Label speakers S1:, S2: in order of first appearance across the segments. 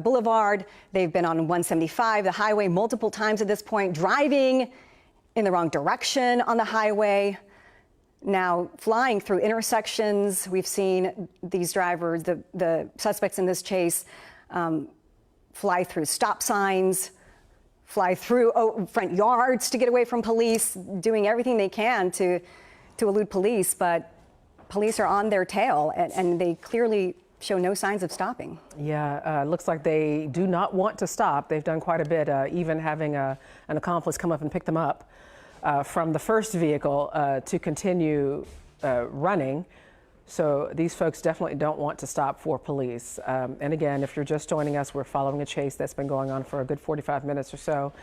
S1: Boulevard. They've been on 175, the highway, multiple times at this point, driving in the wrong direction on the highway. Now, flying through intersections. We've seen these drivers, the suspects in this chase, fly through stop signs, fly through front yards to get away from police, doing everything they can to elude police. But police are on their tail, and they clearly show no signs of stopping.
S2: Yeah, looks like they do not want to stop. They've done quite a bit, even having an accomplice come up and pick them up from the first vehicle to continue running. So these folks definitely don't want to stop for police. And again, if you're just joining us, we're following a chase that's been going on for a good 45 minutes or so.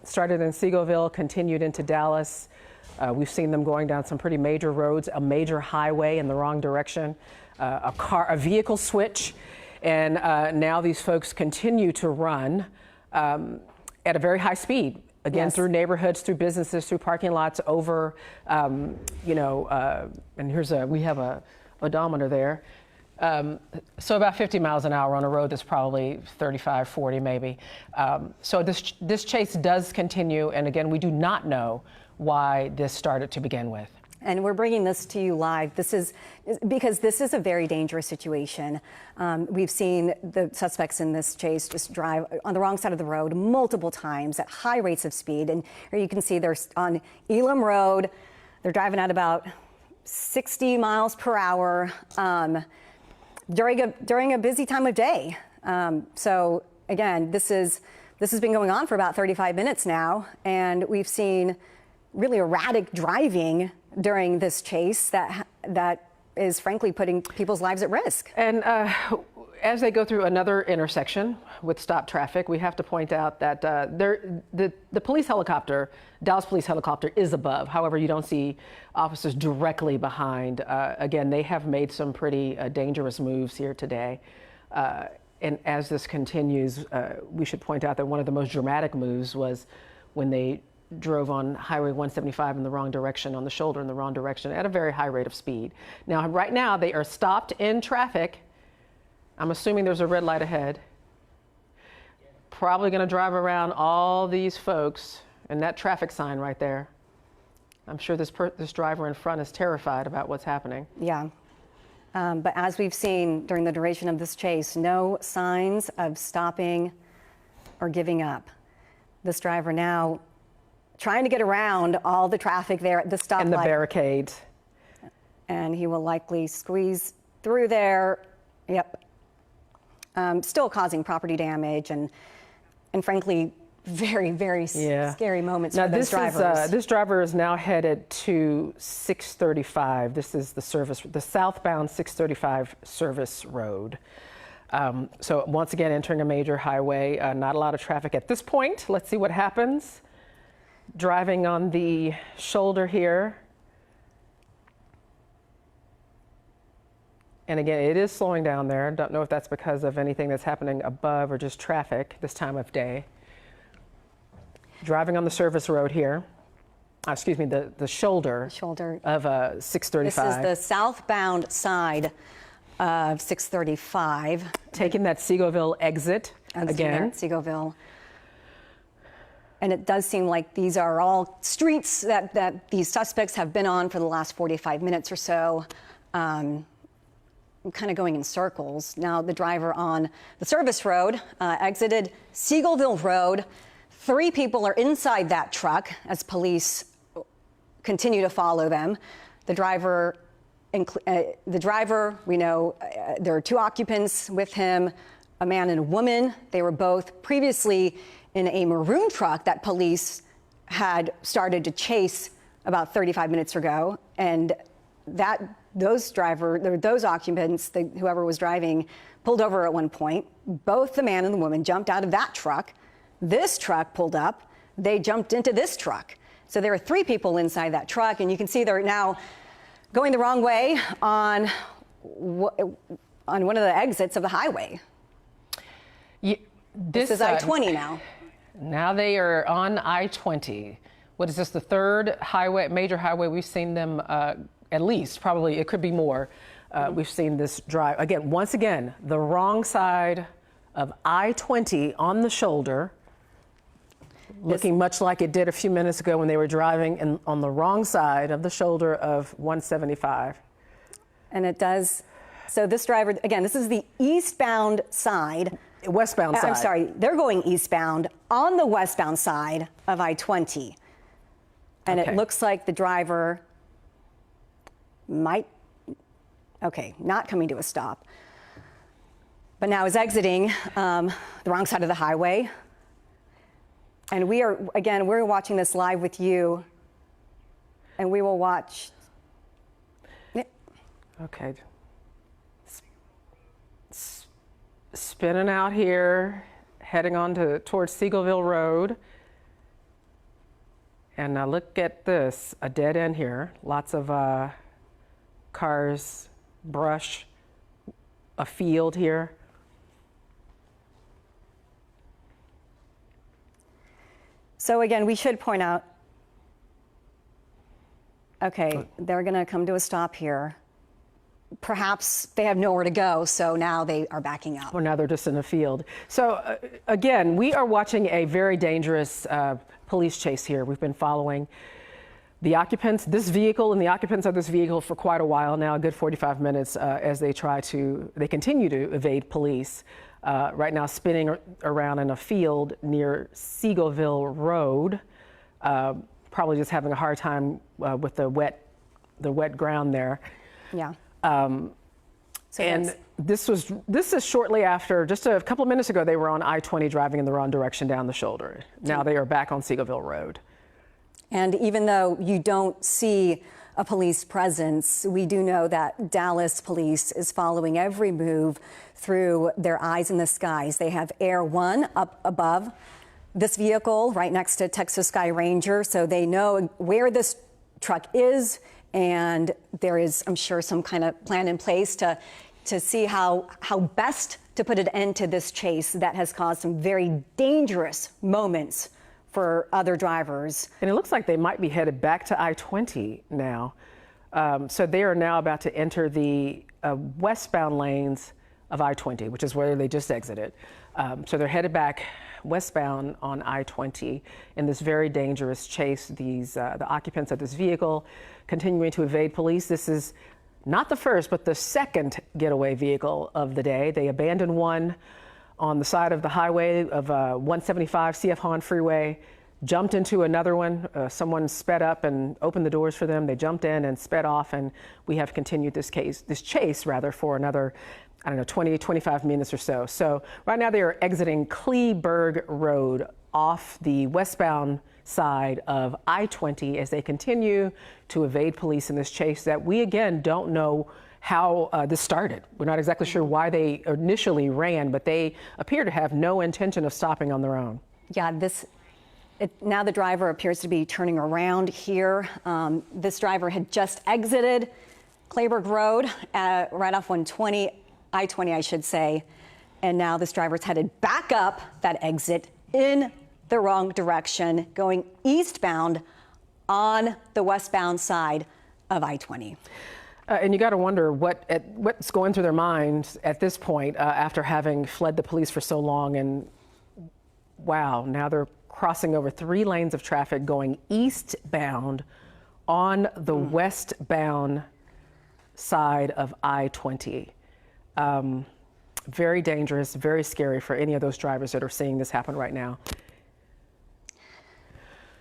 S2: Started in Seagoville, continued into Dallas. We've seen them going down some pretty major roads, a major highway in the wrong direction, a vehicle switch, and now these folks continue to run at a very high speed. Again, yes. Through neighborhoods, through businesses, through parking lots, over, and we have a odometer there. So about 50 miles an hour on a road that's probably 35, 40 maybe. So this chase does continue, and again, we do not know why this started to begin with.
S1: And we're bringing this to you live. This is because this is a very dangerous situation. We've seen the suspects in this chase just drive on the wrong side of the road multiple times at high rates of speed. And here you can see they're on Elam Road. They're driving at about 60 miles per hour during a busy time of day. So again, this has been going on for about 35 minutes now, and we've seen really erratic driving during this chase that is frankly putting people's lives at risk.
S2: And as they go through another intersection with stopped traffic, we have to point out that the police helicopter, Dallas police helicopter, is above. However, you don't see officers directly behind. Again, they have made some pretty dangerous moves here today. And as this continues, we should point out that one of the most dramatic moves was when they drove on Highway 175 in the wrong direction, on the shoulder in the wrong direction, at a very high rate of speed. Now, right now, they are stopped in traffic. I'm assuming there's a red light ahead. Probably going to drive around all these folks and that traffic sign right there. I'm sure this driver in front is terrified about what's happening.
S1: Yeah. But as we've seen during the duration of this chase, no signs of stopping or giving up. This driver now trying to get around all the traffic there at the stoplight.
S2: And the barricades.
S1: And he will likely squeeze through there. Yep. Still causing property damage and frankly, very, very scary moments for those drivers.
S2: This driver is now headed to 635. This is the southbound 635 service road. So once again, entering a major highway, not a lot of traffic at this point. Let's see what happens. Driving on the shoulder here. And again, it is slowing down there. Don't know if that's because of anything that's happening above or just traffic this time of day. Driving on the service road here. Excuse me, the shoulder of 635.
S1: This is the southbound side of 635.
S2: Taking that Seagoville exit again.
S1: Seagoville. And it does seem like these are all streets that these suspects have been on for the last 45 minutes or so, kind of going in circles. Now the driver on the service road exited Seagoville Road. 3 people are inside that truck as police continue to follow them. The driver, we know there are 2 occupants with him, a man and a woman. They were both previously in a maroon truck that police had started to chase about 35 minutes ago. And those occupants, whoever was driving, pulled over at one point. Both the man and the woman jumped out of that truck. This truck pulled up. They jumped into this truck. So there are 3 people inside that truck, and you can see they're now going the wrong way on one of the exits of the highway. This is I-20 now.
S2: Now they are on I-20. What is this, the 3rd highway, major highway we've seen them, at least, probably, it could be more. We've seen this drive, again, once again, the wrong side of I-20 on the shoulder, looking much like it did a few minutes ago when they were driving on the wrong side of the shoulder of 175.
S1: And it does. So this driver, again, this is the eastbound side.
S2: Westbound side.
S1: I'm sorry, they're going eastbound on the westbound side of I-20. And
S2: Okay.
S1: it looks like the driver might, not coming to a stop, but now is exiting the wrong side of the highway. And we're watching this live with you, and we will watch.
S2: Okay. Spinning out here, heading on towards Seagoville Road. And now look at this, a dead end here. Lots of cars, brush, a field here.
S1: So again, we should point out, they're going to come to a stop here. Perhaps they have nowhere to go, so now they are backing up.
S2: Well, now they're just in a field. So again, we are watching a very dangerous police chase here. We've been following the occupants, this vehicle and the occupants of this vehicle for quite a while now, a good 45 minutes as they continue to evade police. Right now spinning around in a field near Seagoville Road, probably just having a hard time with the wet ground there.
S1: Yeah.
S2: And this is shortly after, just a couple of minutes ago, they were on I-20 driving in the wrong direction down the shoulder. Now they are back on Seagoville Road.
S1: And even though you don't see a police presence, we do know that Dallas police is following every move through their eyes in the skies. They have Air One up above this vehicle right next to Texas Sky Ranger, so they know where this truck is, and there is, I'm sure, some kind of plan in place to see how best to put an end to this chase that has caused some very dangerous moments for other drivers.
S2: And it looks like they might be headed back to I-20 now. So they are now about to enter the westbound lanes of I-20, which is where they just exited. So they're headed back westbound on I-20 in this very dangerous chase. The occupants of this vehicle continuing to evade police. This is not the first, but the second getaway vehicle of the day. They abandoned one on the side of the highway of 175 CF Hahn Freeway, jumped into another one. Someone sped up and opened the doors for them. They jumped in and sped off, and we have continued this chase for another, 20, 25 minutes or so. So right now they are exiting Kleberg Road off the westbound side of I-20 as they continue to evade police in this chase that we, again, don't know how this started. We're not exactly sure why they initially ran, but they appear to have no intention of stopping on their own. Yeah,
S1: now the driver appears to be turning around here. This driver had just exited Kleberg Road right off 120, I-20, I should say. And now this driver's headed back up that exit in the wrong direction, going eastbound on the westbound side of I-20.
S2: And you got to wonder what's going through their minds at this point after having fled the police for so long. And wow, now they're crossing over 3 lanes of traffic going eastbound on the westbound side of I-20. Very dangerous, very scary for any of those drivers that are seeing this happen right now.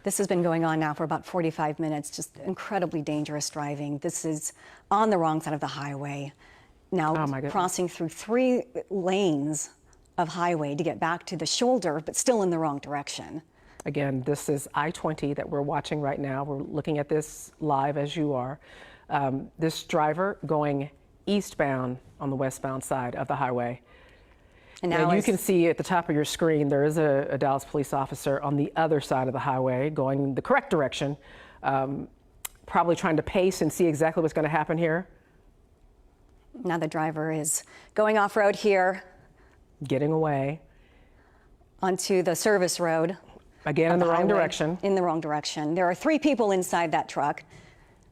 S1: This has been going on now for about 45 minutes, just incredibly dangerous driving. This is on the wrong side of the highway. Now crossing through 3 lanes of highway to get back to the shoulder, but still in the wrong direction.
S2: Again, this is I-20 that we're watching right now. We're looking at this live as you are. This driver going eastbound on the westbound side of the highway. And now you can see at the top of your screen, there is a Dallas police officer on the other side of the highway going the correct direction, probably trying to pace and see exactly what's going to happen here.
S1: Now the driver is going off-road here.
S2: Getting away.
S1: Onto the service road.
S2: Again, in the wrong direction.
S1: In the wrong direction. There are 3 people inside that truck.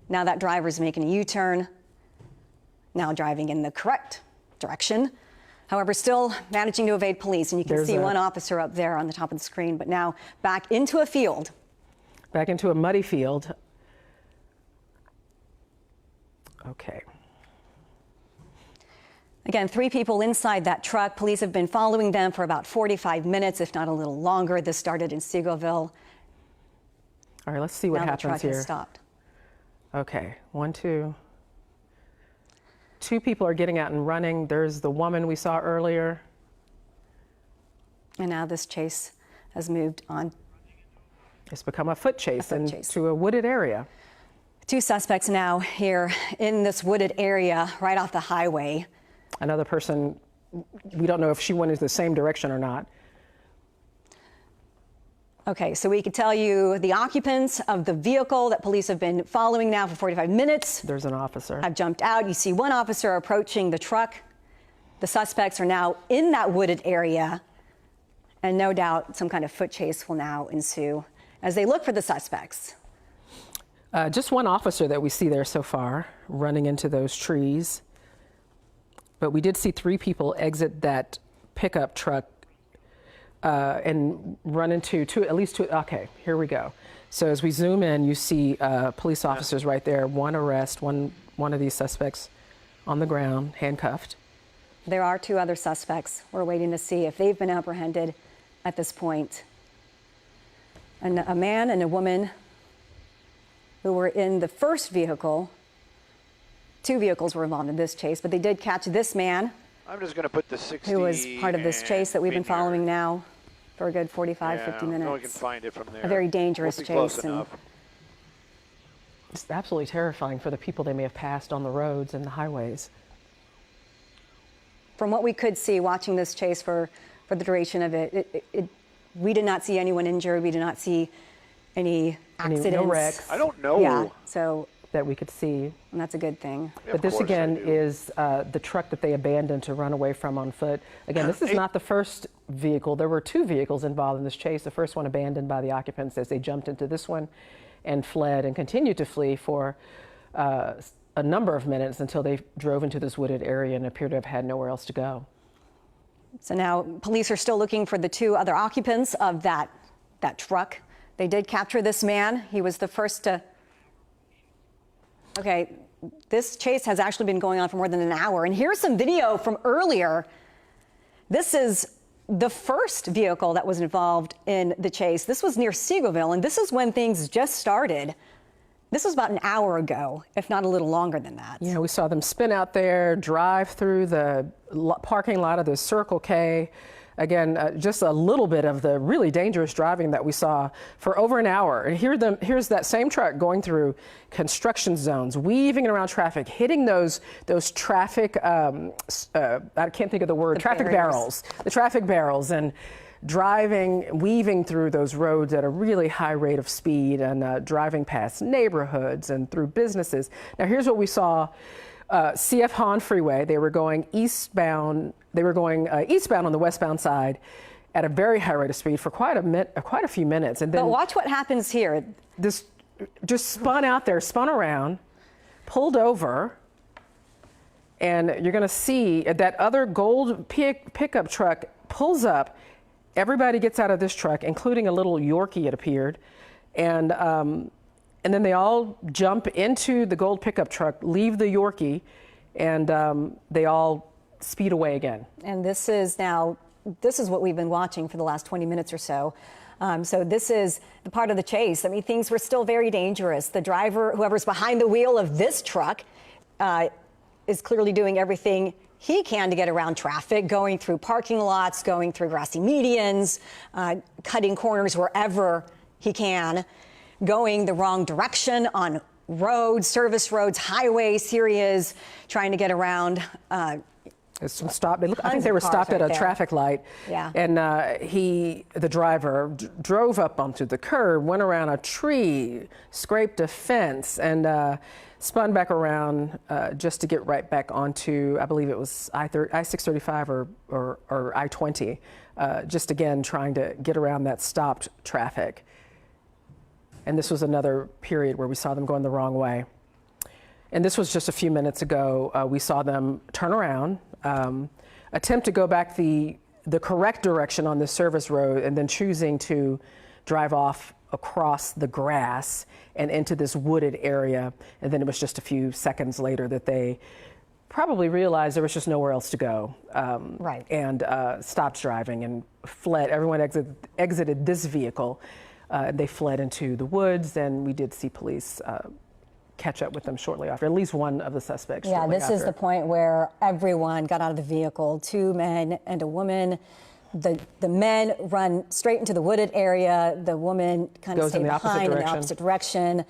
S1: Now that driver's making a U-turn. Now driving in the correct direction. However, still managing to evade police. And you can see one officer up there on the top of the screen, but now back into a field.
S2: Back into a muddy field. Okay.
S1: Again, 3 people inside that truck. Police have been following them for about 45 minutes, if not a little longer. This started in Seagoville.
S2: All right, let's see what
S1: now
S2: happens
S1: the truck
S2: here.
S1: Has stopped.
S2: Okay, 1, 2. 2 people are getting out and running. There's the woman we saw earlier.
S1: And now this chase has moved on.
S2: It's become a foot chase
S1: chase.
S2: into a wooded area.
S1: 2 suspects now here in this wooded area right off the highway.
S2: Another person, we don't know if she went into the same direction or not.
S1: Okay, so we could tell you the occupants of the vehicle that police have been following now for 45 minutes.
S2: There's an officer.
S1: Have jumped out. You see one officer approaching the truck. The suspects are now in that wooded area, and no doubt some kind of foot chase will now ensue as they look for the suspects.
S2: Just one officer that we see there so far, running into those trees. But we did see 3 people exit that pickup truck and run into at least two. Okay, here we go. So as we zoom in, you see police officers right there. One arrest, one of these suspects on the ground, handcuffed.
S1: There are 2 other suspects. We're waiting to see if they've been apprehended at this point. And a man and a woman who were in the first vehicle. 2 vehicles were involved in this chase, but they did catch this man.
S3: I'm just going to put the 60.
S1: Who was part of this chase that we've been following now for a good 45, 50 minutes.
S3: No one can find it from there.
S1: A very dangerous
S3: We'll be close
S1: chase.
S3: enough.
S2: It's absolutely terrifying for the people they may have passed on the roads and the highways.
S1: From what we could see watching this chase for the duration of it, we did not see anyone injured. We did not see any accidents.
S2: No wrecks.
S3: I don't know.
S1: Yeah, so
S2: that we could see.
S1: and that's a good thing.
S3: Yeah,
S2: But
S3: of
S2: this
S3: course I
S2: again
S3: do.
S2: is the truck that they abandoned to run away from on foot. Again, this is not the first vehicle. There were 2 vehicles involved in this chase. The first one abandoned by the occupants as they jumped into this one and fled and continued to flee for a number of minutes until they drove into this wooded area and appear to have had nowhere else to go.
S1: So now police are still looking for the 2 other occupants of that truck. They did capture this man. He was the first to. Okay, this chase has actually been going on for more than an hour. And here's some video from earlier. This is the first vehicle that was involved in the chase. This was near Seagoville, and this is when things just started. This was about an hour ago, if not a little longer than that.
S2: Yeah, we saw them spin out there, drive through the parking lot of the Circle K. Again, just a little bit of the really dangerous driving that we saw for over an hour. And here's that same truck going through construction zones, weaving around traffic, hitting those traffic, I can't think of the word, traffic barrels, the traffic barrels, and driving, weaving through those roads at a really high rate of speed and driving past neighborhoods and through businesses. Now, here's what we saw. CF Hahn Freeway, they were going eastbound. They were going eastbound on the westbound side at a very high rate of speed for quite a few minutes. And then
S1: But watch what happens here.
S2: this just spun out there, spun around, pulled over, and you're going to see that other gold pickup truck pulls up. Everybody gets out of this truck, including a little Yorkie, it appeared, and then they all jump into the gold pickup truck, leave the Yorkie, and they all speed away again.
S1: And this is what we've been watching for the last 20 minutes or so. So this is the part of the chase. I mean, things were still very dangerous. The driver, whoever's behind the wheel of this truck, is clearly doing everything he can to get around traffic, going through parking lots, going through grassy medians, cutting corners wherever he can, going the wrong direction on roads, service roads, highways. Here he is trying to get around.
S2: Stopped. I think they were stopped at a traffic light.
S1: Yeah.
S2: And the driver drove up onto the curb, went around a tree, scraped a fence, and spun back around just to get right back onto, I believe it was I-635 or I-20, just again trying to get around that stopped traffic. And this was another period where we saw them going the wrong way. And this was just a few minutes ago. We saw them turn around. attempt to go back the correct direction on the service road and then choosing to drive off across the grass and into this wooded area. And then it was just a few seconds later that they probably realized there was just nowhere else to go.
S1: Right.
S2: And stopped driving and fled. Everyone exited this vehicle. They fled into the woods, and we did see police catch up with them shortly after, at least one of the suspects.
S1: Yeah,
S2: shortly
S1: this
S2: after.
S1: is the point where everyone got out of the vehicle, 2 men and a woman. The men run straight into the wooded area. The woman kind of
S2: Goes in
S1: stayed
S2: the opposite
S1: behind in the
S2: direction.
S1: opposite direction.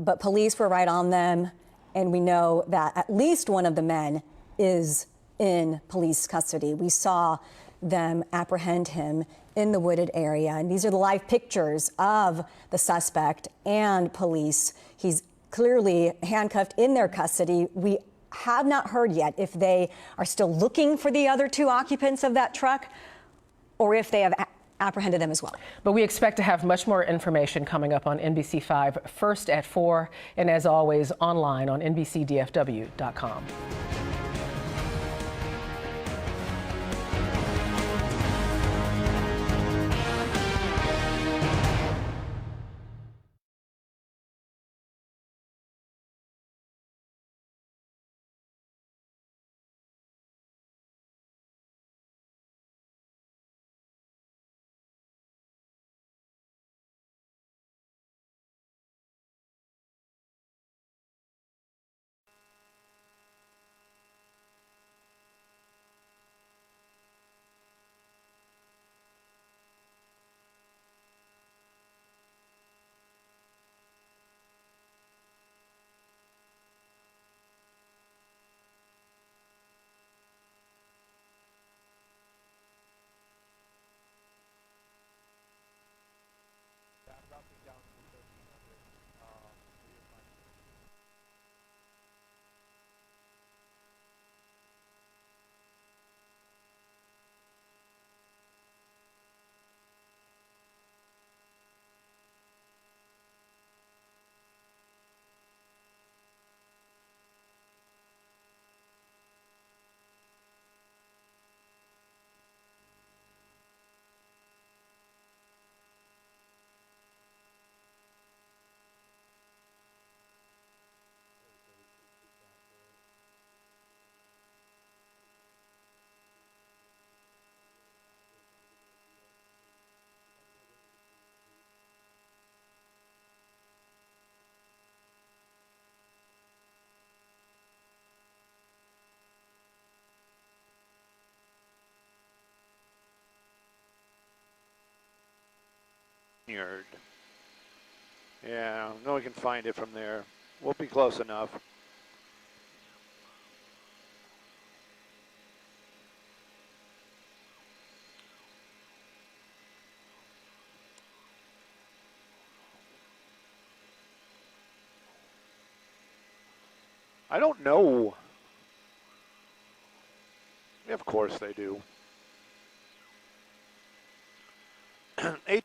S1: But police were right on them, and we know that at least one of the men is in police custody. We saw them apprehend him in the wooded area, and these are the live pictures of the suspect and police. He's clearly handcuffed in their custody. We have not heard yet if they are still looking for the other 2 occupants of that truck or if they have apprehended them as well.
S2: But we expect to have much more information coming up on NBC5 first at 4, and as always online on NBCDFW.com.
S3: Yard. Yeah, no, we can find it from there. We'll be close enough. I don't know. Of course they do. 8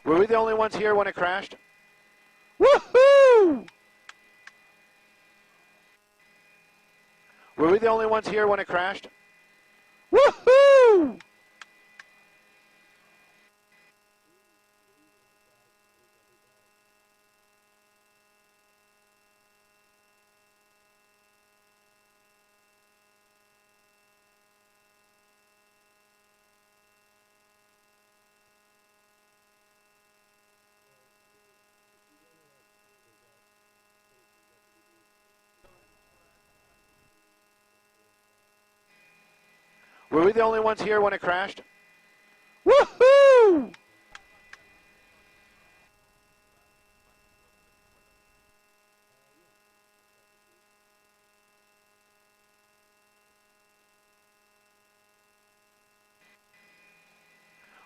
S3: Were we the only ones here when it crashed? Woohoo! Were we the only ones here when it crashed? Woohoo! Were we the only ones here when it crashed? Woohoo!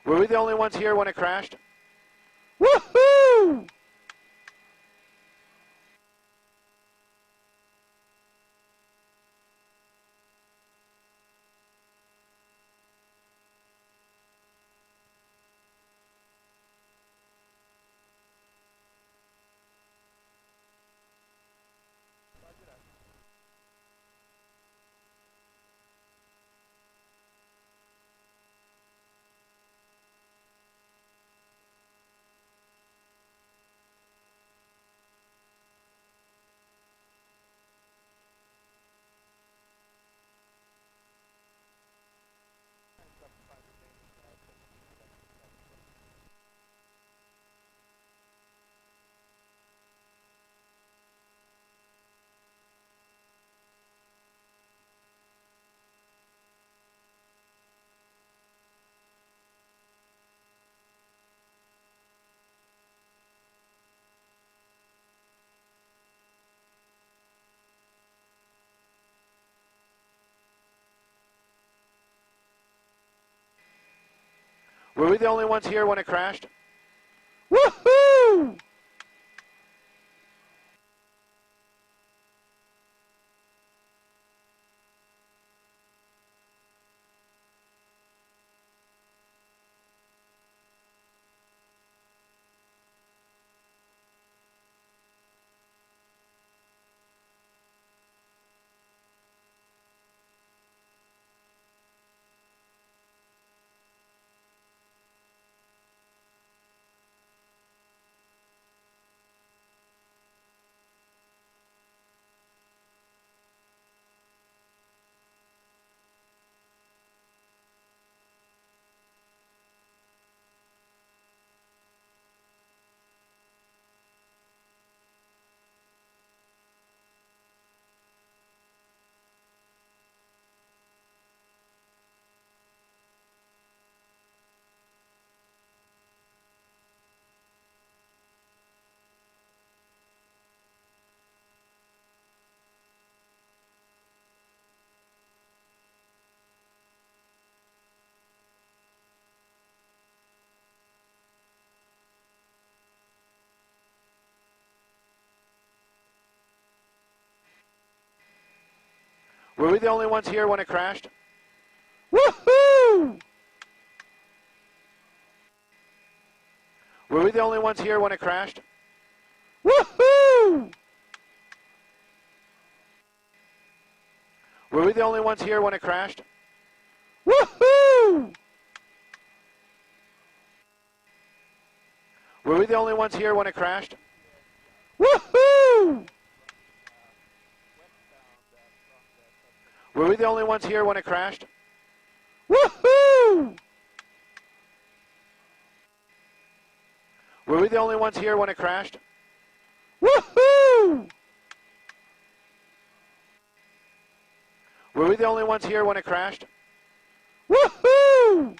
S3: Were we the only ones here when it crashed? Woohoo! Were we the only ones here when it crashed? Woohoo! Were we the only ones here when it crashed? Woohoo! Were we the only ones here when it crashed? Woohoo! Were we the only ones here when it crashed? Woohoo! Were we the only ones here when it crashed? Woohoo! Were we the only ones here when it crashed? Woohoo! Were we the only ones here when it crashed? Woohoo! Were we the only ones here when it crashed? Woohoo!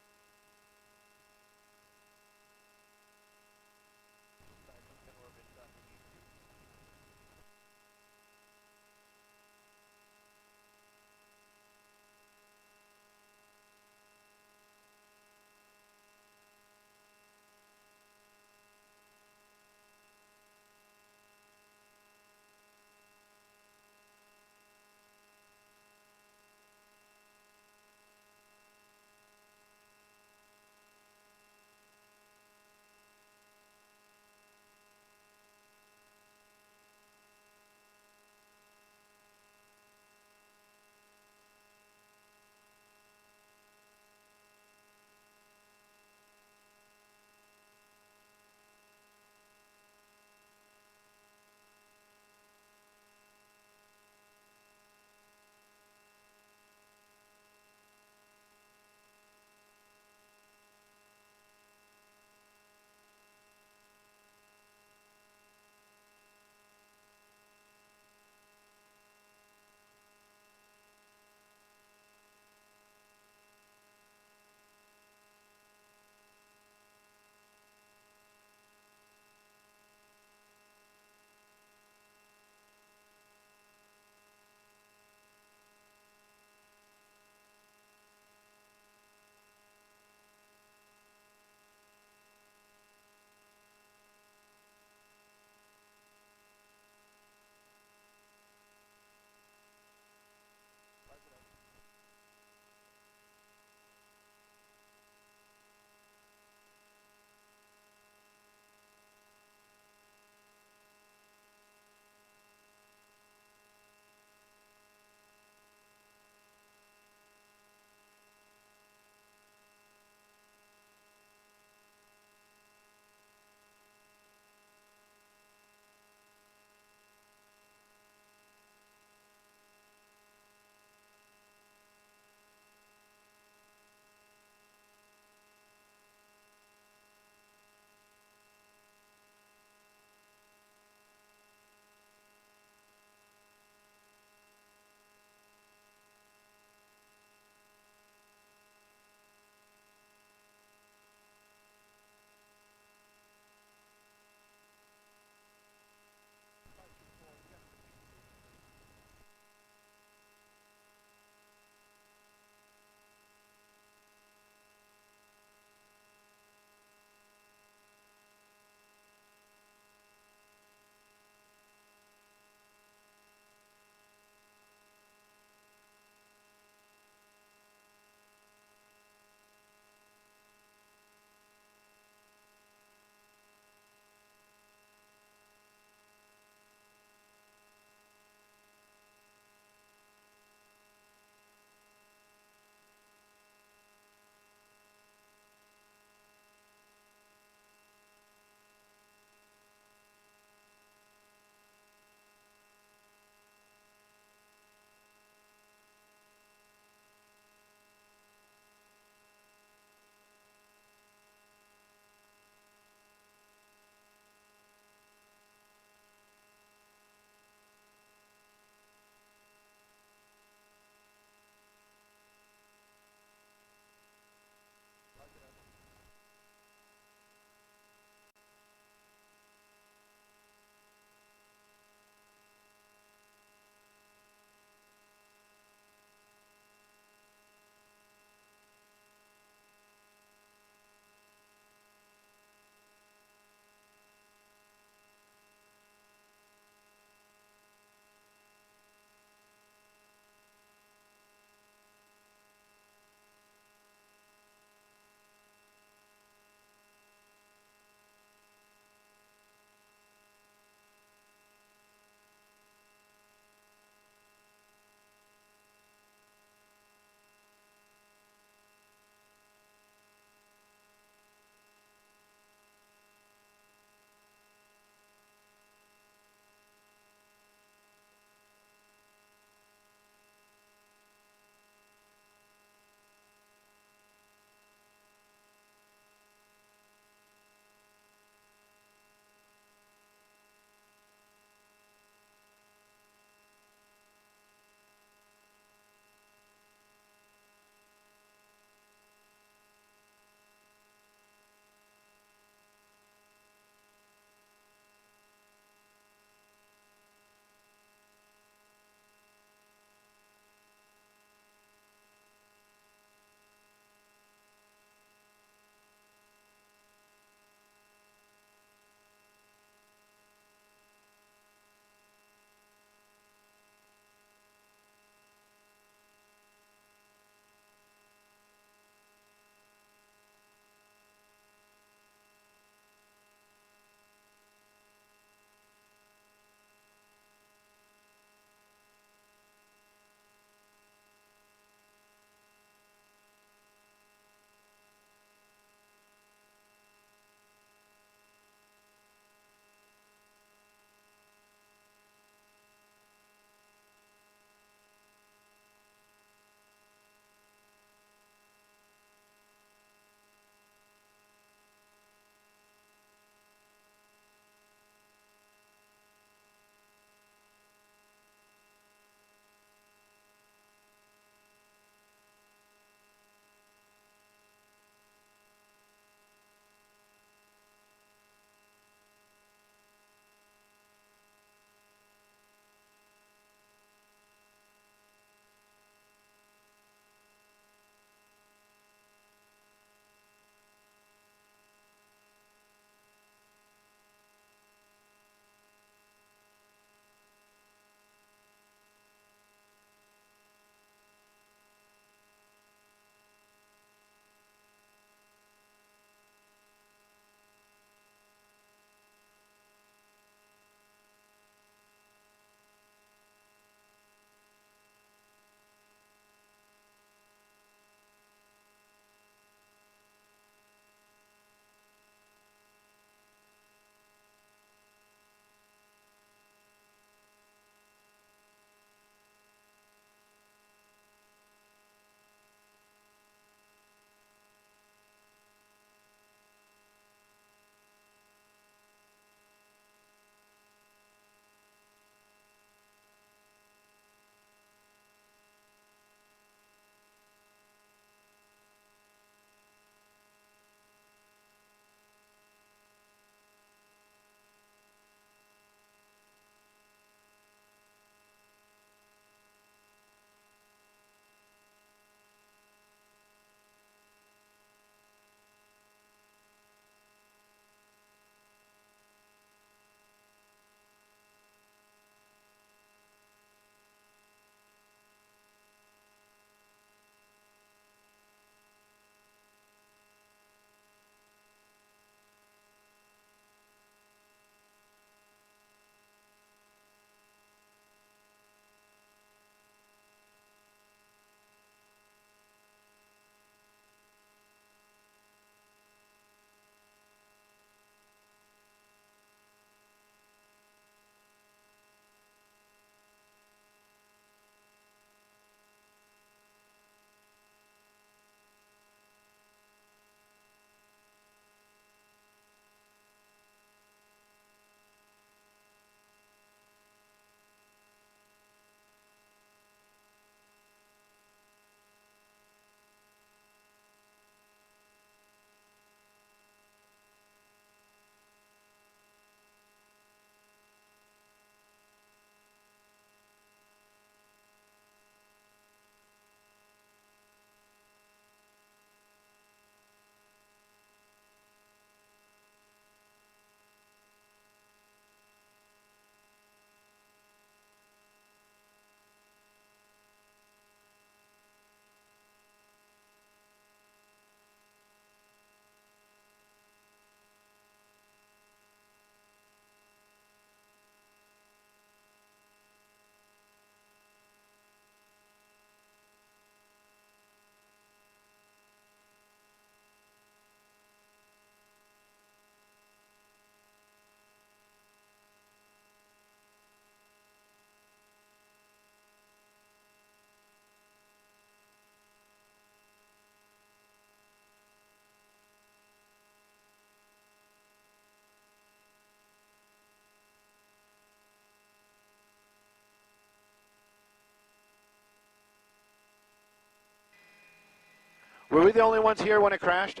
S3: Were we the only ones here when it crashed?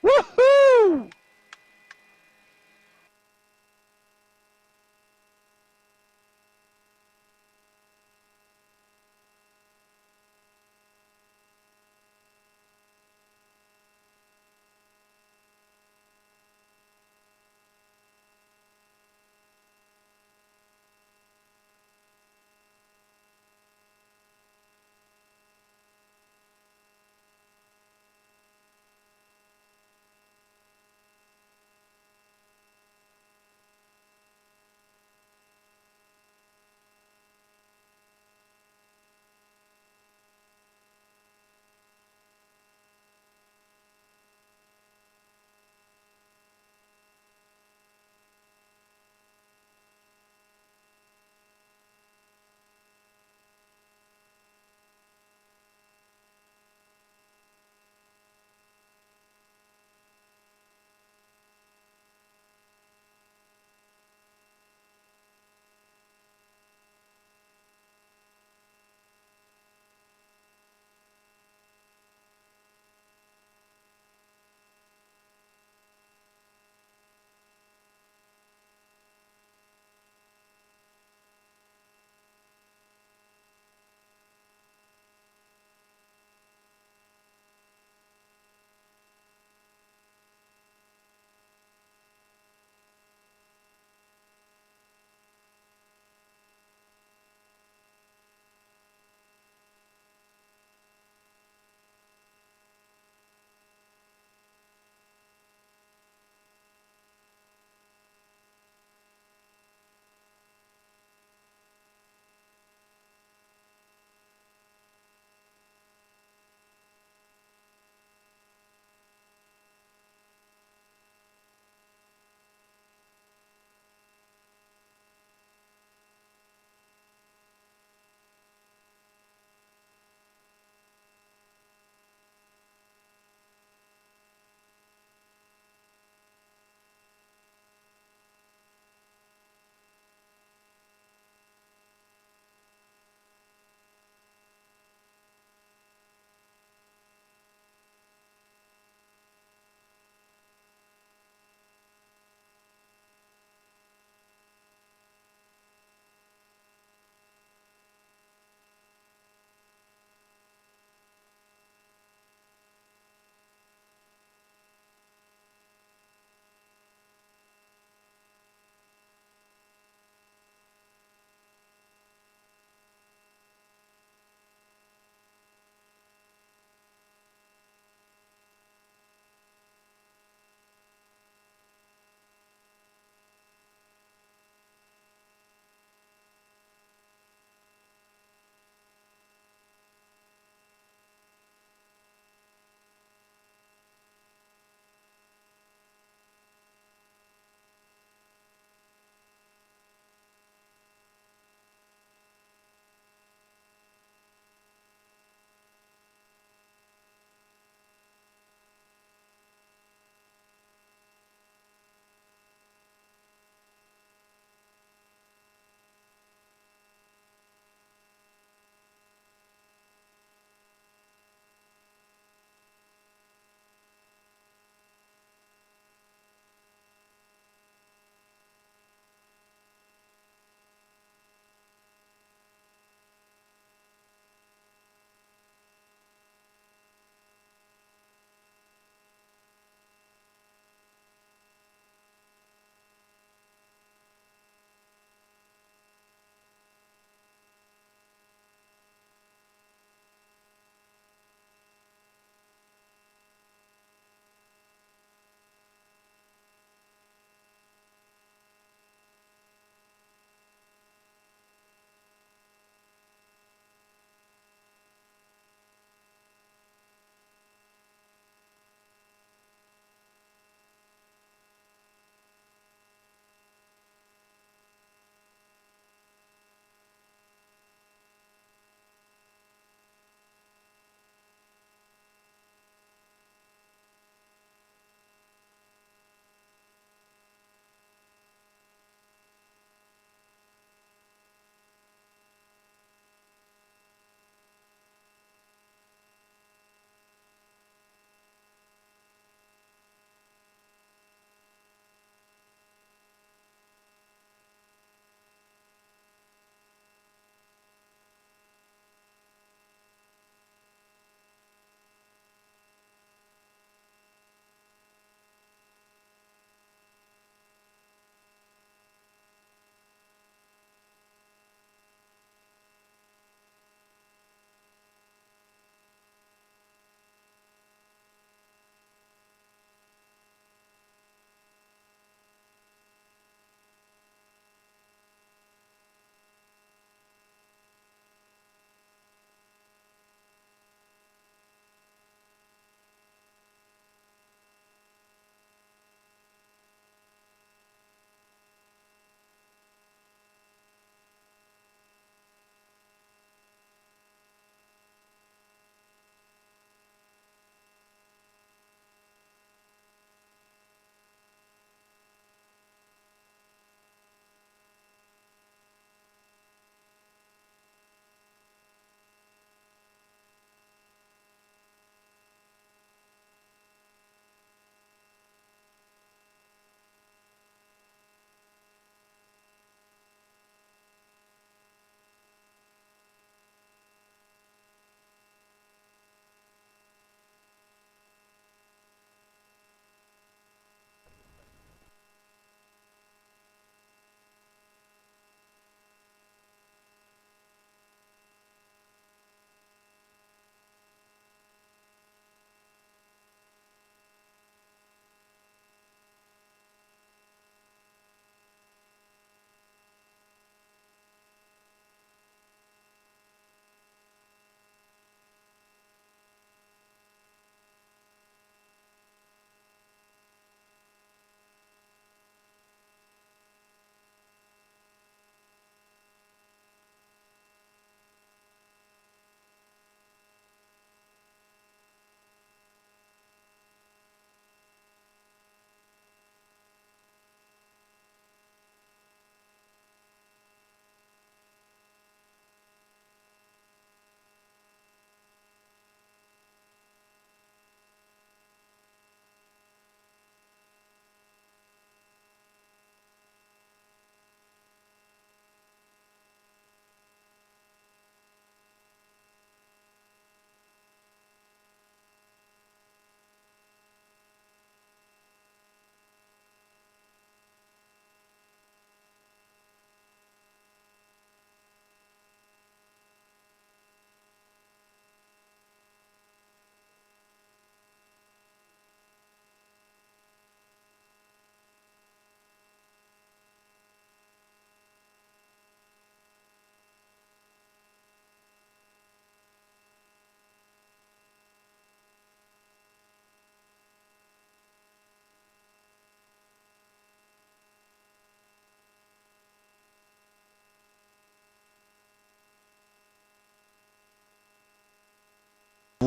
S3: Woohoo!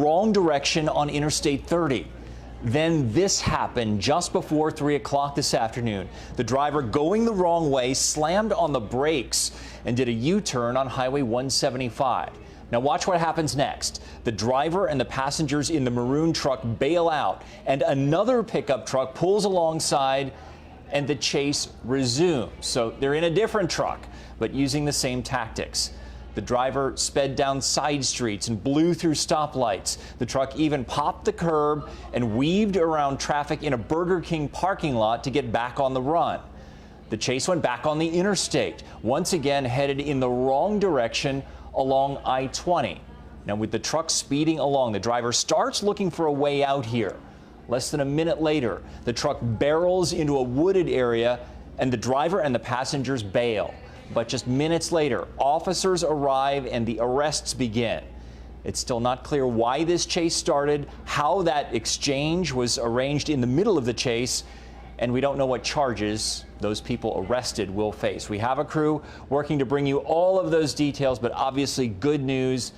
S4: wrong direction on Interstate 30. Then this happened just before 3 o'clock this afternoon. The driver going the wrong way slammed on the brakes and did a U-turn on Highway 175. Now watch what happens next. The driver and the passengers in the maroon truck bail out, and another pickup truck pulls alongside, and the chase resumes. So they're in a different truck, but using the same tactics. The driver sped down side streets and blew through stoplights. The truck even popped the curb and weaved around traffic in a Burger King parking lot to get back on the run. The chase went back on the interstate, once again headed in the wrong direction along I-20. Now, with the truck speeding along, the driver starts looking for a way out here. Less than a minute later, the truck barrels into a wooded area, and the driver and the passengers bail. But just minutes later, officers arrive and the arrests begin. It's still not clear why this chase started, how that exchange was arranged in the middle of the chase, and we don't know what charges those people arrested will face. We have a crew working to bring you all of those details, but obviously good news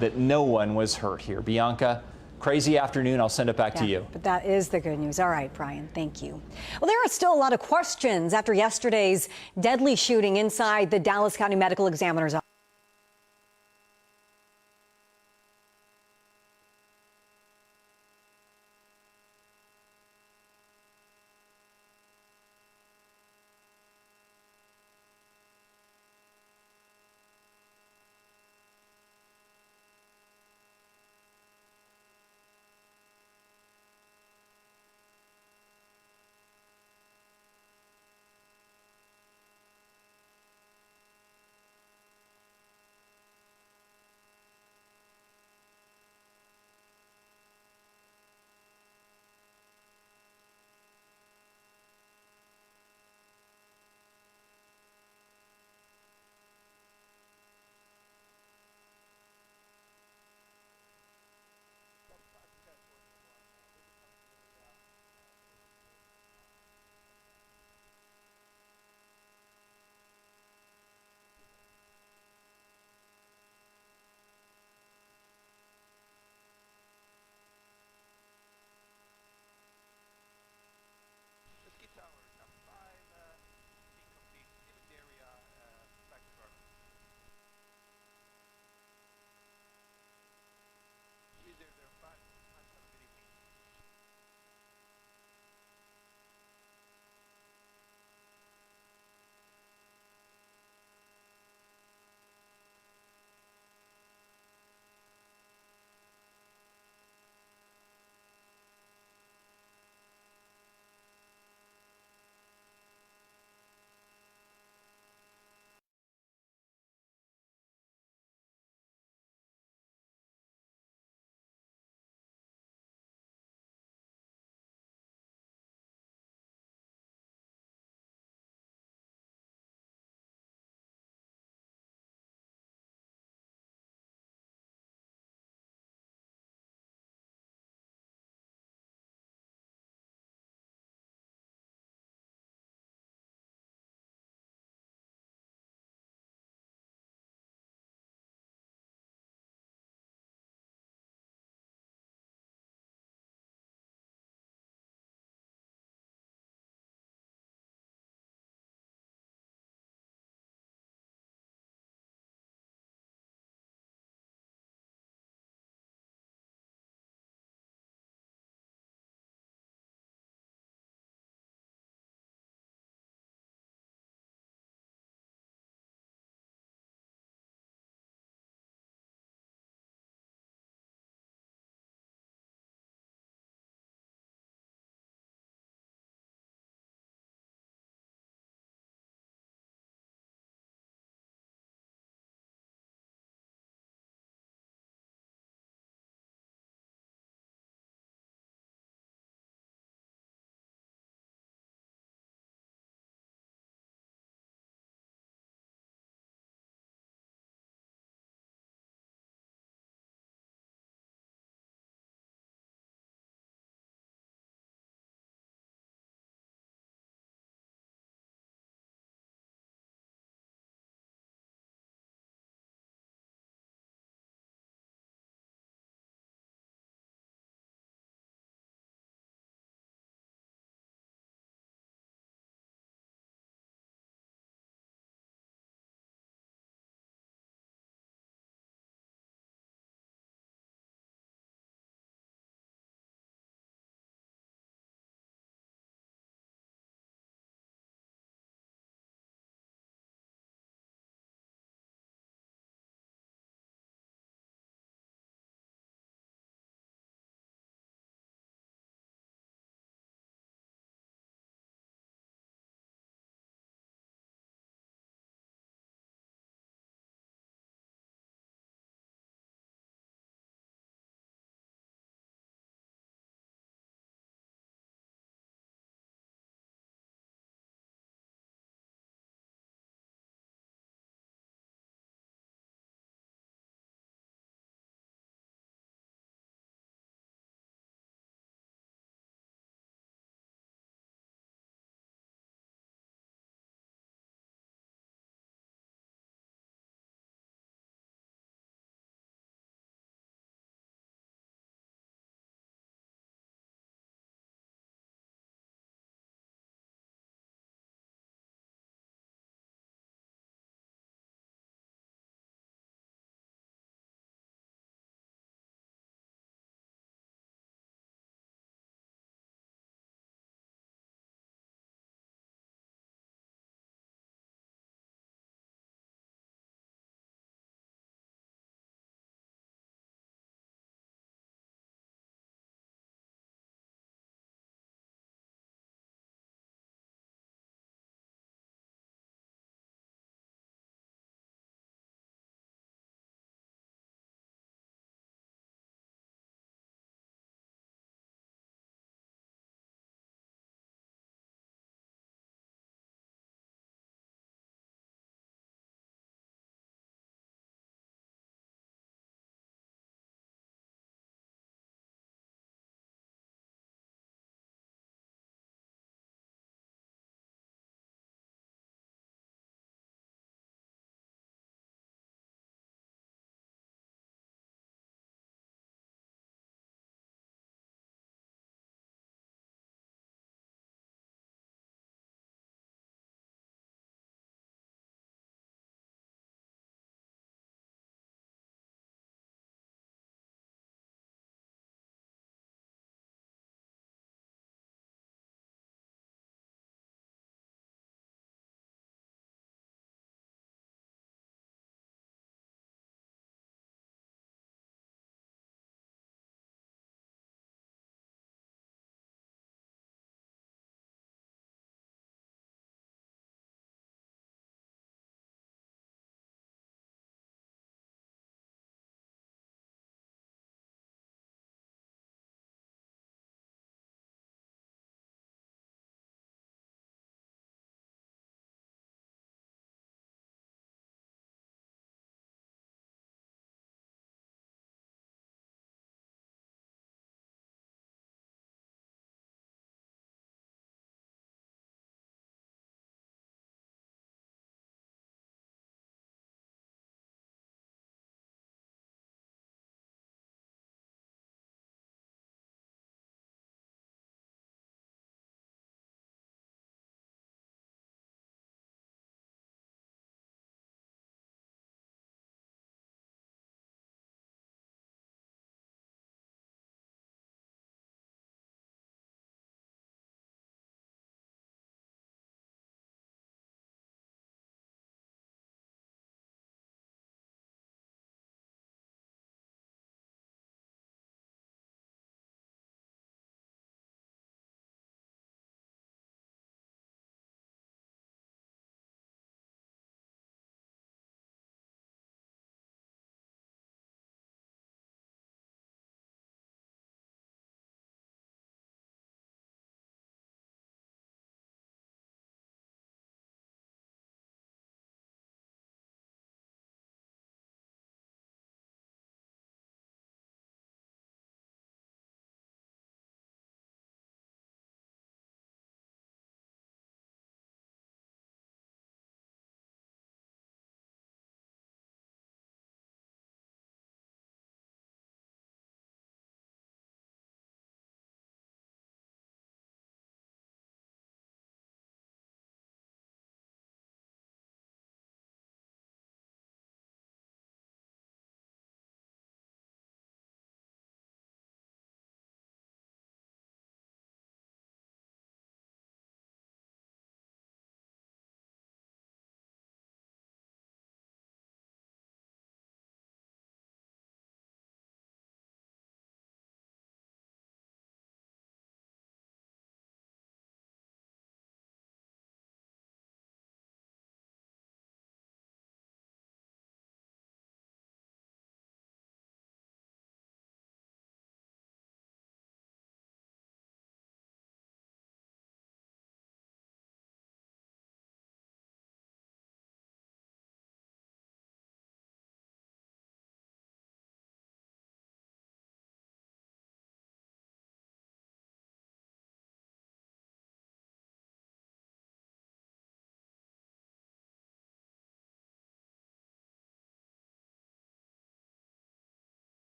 S4: that no one was hurt here. Bianca, crazy afternoon. I'll send it back to you.
S1: But that is the good news. All right, Brian, thank you. Well, there are still a lot of questions after yesterday's deadly shooting inside the Dallas County Medical Examiner's office.